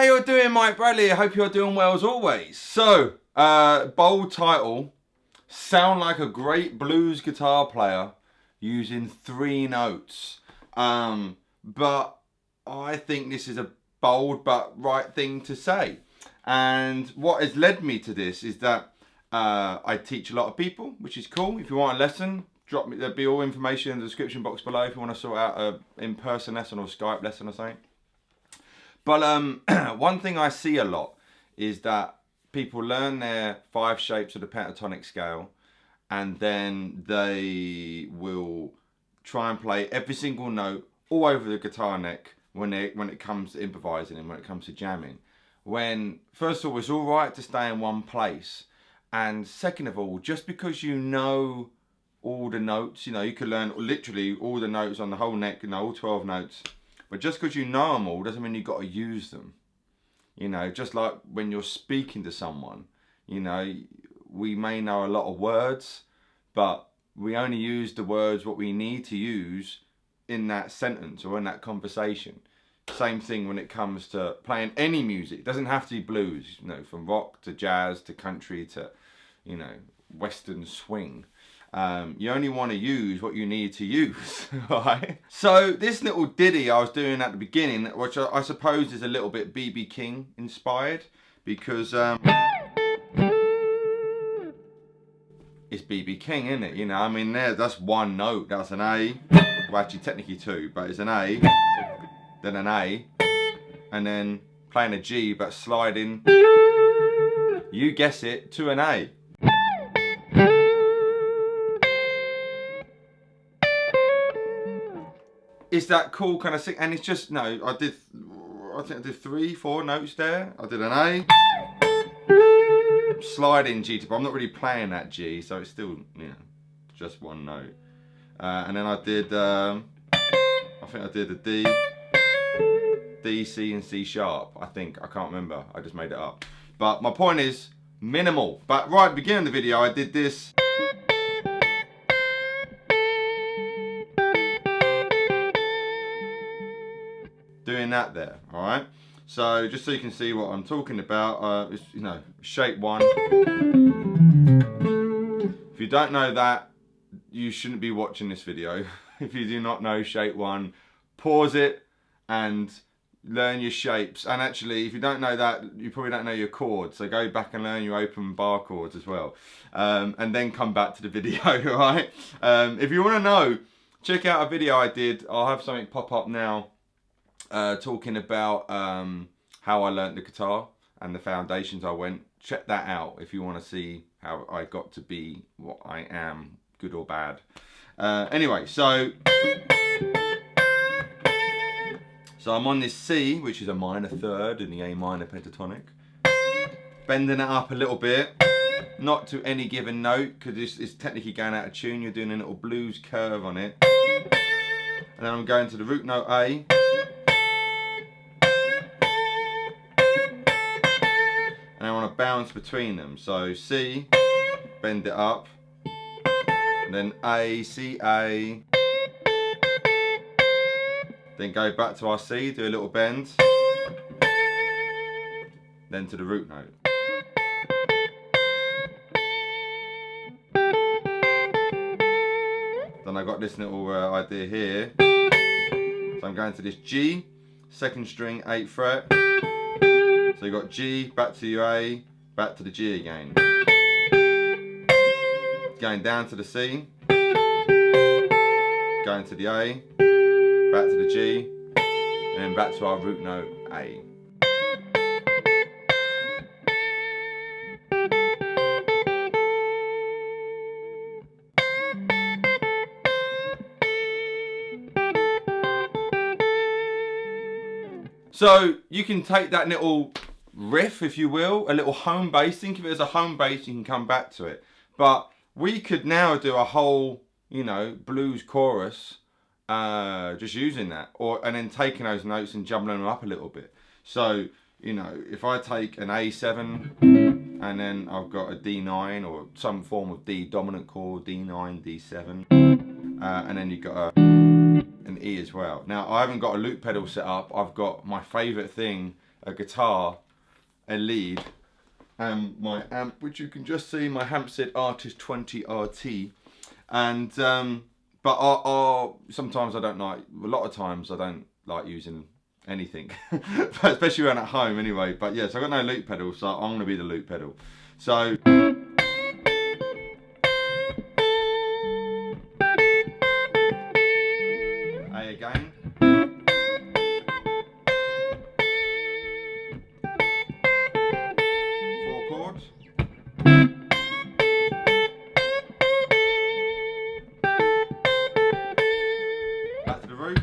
How you doing, Mike Bradley? I hope you're doing well as always. So, bold title, sound like a great blues guitar player using 3 notes. But I think this is a bold but right thing to say. And what has led me to this is that I teach a lot of people, which is cool. If you want a lesson, drop me. There'll be all information in the description box below if you want to sort out a in-person lesson or Skype lesson or something. But one thing I see a lot is that people learn their 5 shapes of the pentatonic scale, and then they will try and play every single note all over the guitar neck when it comes to improvising and when it comes to jamming. When, first of all, it's all right to stay in one place, and second of all, just because you know all the notes, you know, you could learn literally all the notes on the whole neck, you know, all 12 notes. But just because you know them all doesn't mean you've got to use them. You know, just like when you're speaking to someone, you know, we may know a lot of words, but we only use the words what we need to use in that sentence or in that conversation. Same thing when it comes to playing any music. It doesn't have to be blues, you know, from rock to jazz to country to, you know, western swing. You only want to use what you need to use, right? So this little ditty I was doing at the beginning, which I suppose is a little bit B.B. King inspired, because it's B.B. King, isn't it? You know, I mean, that's 1 note. That's an A. Well, actually, technically 2, but it's an A, then an A, and then playing a G, but sliding, you guess it, to an A. It's that cool kind of thing, and it's just, no, I think I did 3, 4 notes there. I did an A, sliding G, but I'm not really playing that G, so it's still, you know, just 1 note. And then I did, I think I did a D, C and C sharp, I think. I can't remember, I just made it up. But my point is, minimal. But right at the beginning of the video, I did this. Doing that there, all right? So just so you can see what I'm talking about, it's, you know, shape 1. If you don't know that, you shouldn't be watching this video. If you do not know shape 1, pause it and learn your shapes. And actually, if you don't know that, you probably don't know your chords. So go back and learn your open bar chords as well. And then come back to the video, all right? If you want to know, check out a video I did. I'll have something pop up now. Talking about how I learnt the guitar and the foundations I went. Check that out if you want to see how I got to be what I am, good or bad. Anyway, so I'm on this C, which is a minor 3rd in the A minor pentatonic. Bending it up a little bit, not to any given note, because it's technically going out of tune. You're doing a little blues curve on it. And then I'm going to the root note A. And I want to bounce between them. So C, bend it up, and then A, C, A. Then go back to our C, do a little bend, then to the root note. Then I got this little idea here. So I'm going to this G, 2nd string, 8th fret. So you got G, back to your A, back to the G again. Going down to the C, going to the A, back to the G, and then back to our root note A. So you can take that little riff, if you will, a little home bass. Think of it as a home bass, you can come back to it. But we could now do a whole, you know, blues chorus just using that, and then taking those notes and jumbling them up a little bit. So, you know, if I take an A7 and then I've got a D9 or some form of D dominant chord, D9, D7, and then you've got an E as well. Now, I haven't got a loop pedal set up. I've got my favourite thing a guitar, a lead, and my amp, which you can just see, my Hampstead Artist 20 RT. And but sometimes I don't like, a lot of times I don't like using anything, but especially when at home anyway. But yes, I've got no loop pedal, so I'm going to be the loop pedal. So A again. 4 chords. Back to the root.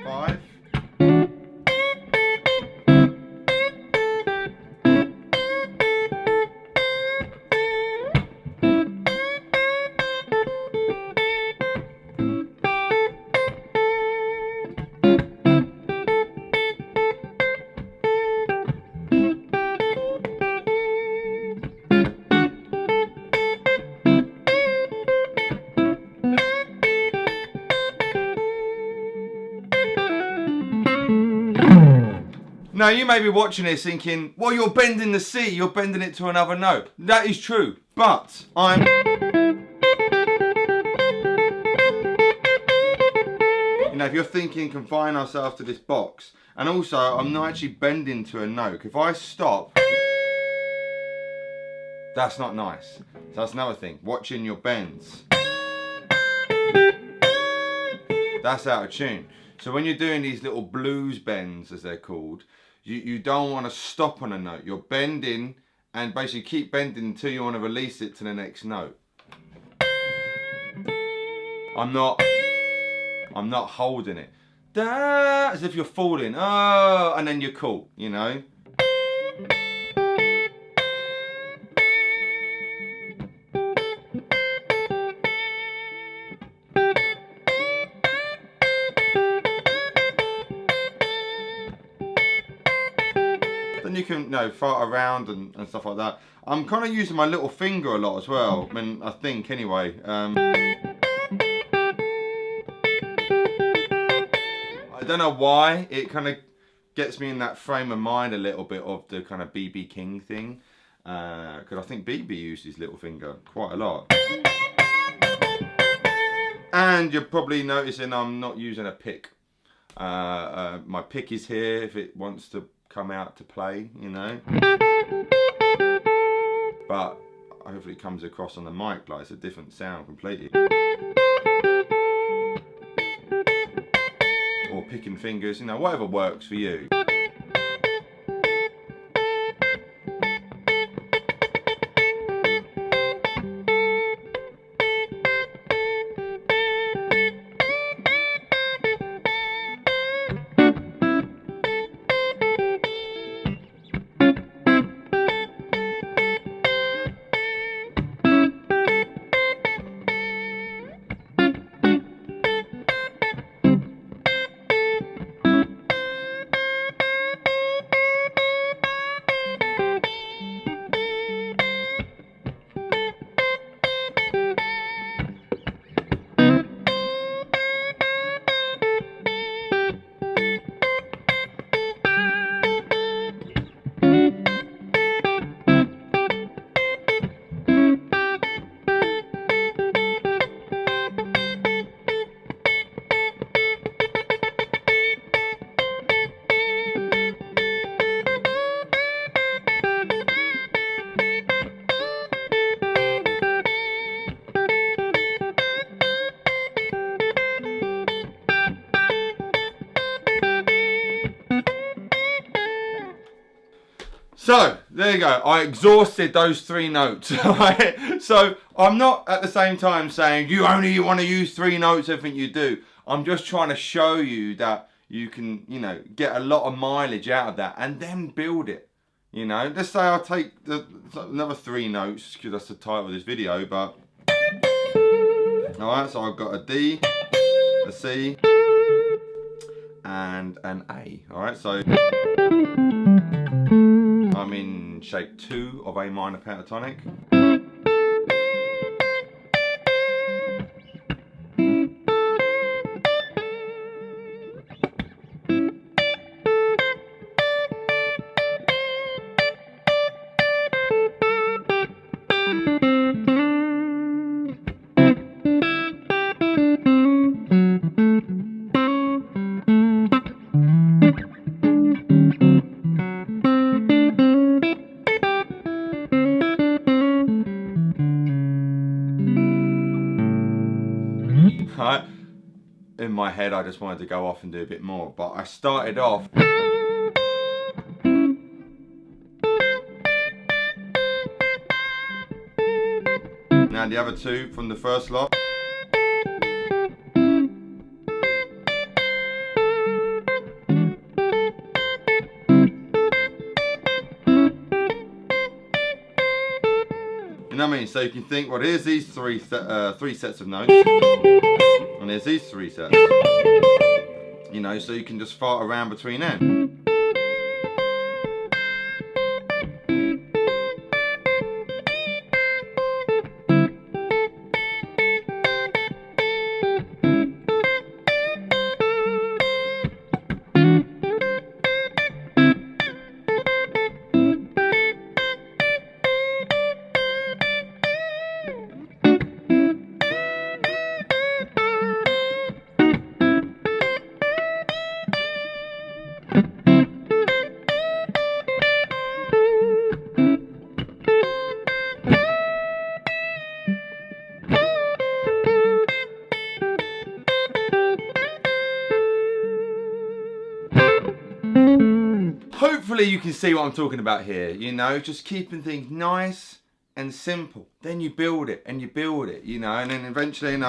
5. Now you may be watching this thinking, well, you're bending the C, you're bending it to another note. That is true, but I'm... You know, if you're thinking, confine ourselves to this box, and also I'm not actually bending to a note. If I stop, that's not nice. So that's another thing, watching your bends. That's out of tune. So when you're doing these little blues bends, as they're called, you don't want to stop on a note. You're bending and basically keep bending until you want to release it to the next note. I'm not holding it. Da, as if you're falling. Oh, and then you're cool, you know. Then you can, you know, fart around and stuff like that. I'm kind of using my little finger a lot as well. I mean, I think anyway. I don't know why, it kind of gets me in that frame of mind a little bit of the kind of BB King thing. Because I think BB used his little finger quite a lot. And you're probably noticing I'm not using a pick. My pick is here if it wants to come out to play, you know. But hopefully it comes across on the mic like it's a different sound completely. Or picking fingers, you know, whatever works for you. So, there you go. I exhausted those 3 notes. Right? So, I'm not at the same time saying you only want to use 3 notes, everything you do. I'm just trying to show you that you can, you know, get a lot of mileage out of that and then build it. You know, let's say I take another 3 notes, because that's the title of this video, but... Alright, so I've got a D, a C, and an A. Alright, so... I'm in shape 2 of A minor pentatonic. right? In my head, I just wanted to go off and do a bit more, but I started off. Now the other two from the first lot. You know what I mean? So you can think, well, here's these three sets of notes, and there's these three sets. You know, so you can just fart around between them. Hopefully you can see what I'm talking about here, you know, just keeping things nice and simple. Then you build it and you build it, you know, and then eventually...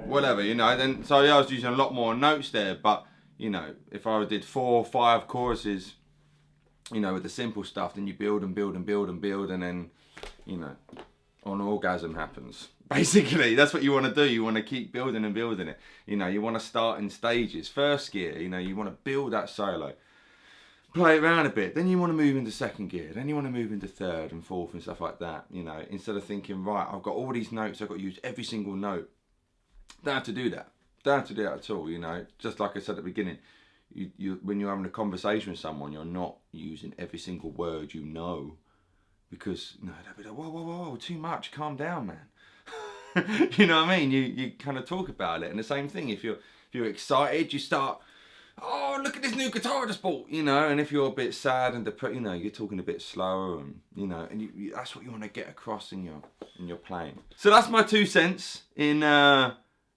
whatever, you know, then so yeah, I was using a lot more notes there, but you know, if I did 4 or 5 choruses, you know, with the simple stuff, then you build and build and build and build, and then, you know, an orgasm happens. Basically, that's what you want to do. You want to keep building and building it. You know, you want to start in stages. First gear, you know, you want to build that solo, play it around a bit, then you want to move into second gear, then you want to move into third and fourth and stuff like that, you know, instead of thinking, right, I've got all these notes, I've got to use every single note. Don't have to do that. Don't have to do that at all, you know. Just like I said at the beginning, you when you're having a conversation with someone, you're not using every single word you know, because, you know, they'll be like, whoa, whoa, whoa, too much, calm down, man. You know what I mean? You kind of talk about it. And the same thing, if you're excited, you start, oh, look at this new guitar I just bought, you know. And if you're a bit sad and depressed, you know, you're talking a bit slower, and you know, and that's what you want to get across in your playing. So that's my 2 cents in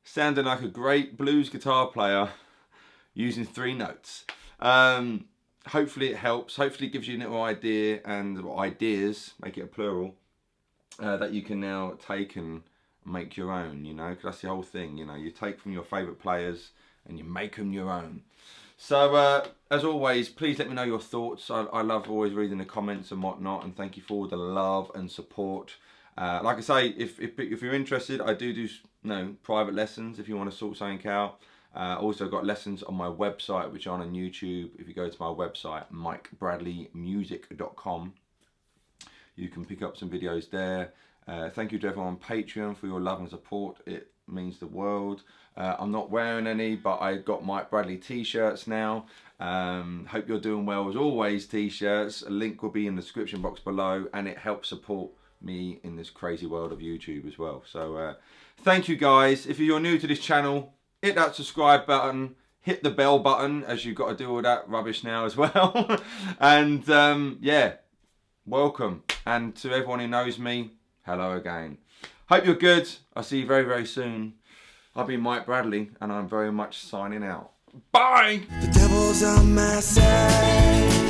sounding like a great blues guitar player using 3 notes. Hopefully it helps. Hopefully it gives you a little idea, and ideas, make it a plural, that you can now take and make your own, you know, because that's the whole thing, you know, you take from your favourite players and you make them your own. So as always, please let me know your thoughts. I love always reading the comments and whatnot, and thank you for all the love and support. Like I say, if you're interested, I do you know, private lessons if you want to sort something out. Also got lessons on my website, which are on YouTube. If you go to my website, mikebradleymusic.com, you can pick up some videos there. Thank you to everyone on Patreon for your love and support. It means the world. I'm not wearing any, but I got Mike Bradley t-shirts now. Hope you're doing well as always, t-shirts. A link will be in the description box below, and it helps support me in this crazy world of YouTube as well. So thank you guys. If you're new to this channel, hit that subscribe button, hit the bell button, as you've got to do all that rubbish now as well. And yeah, welcome. And to everyone who knows me, hello again. Hope you're good. I'll see you very, very soon. I've been Mike Bradley, and I'm very much signing out. Bye! The devil's on my side.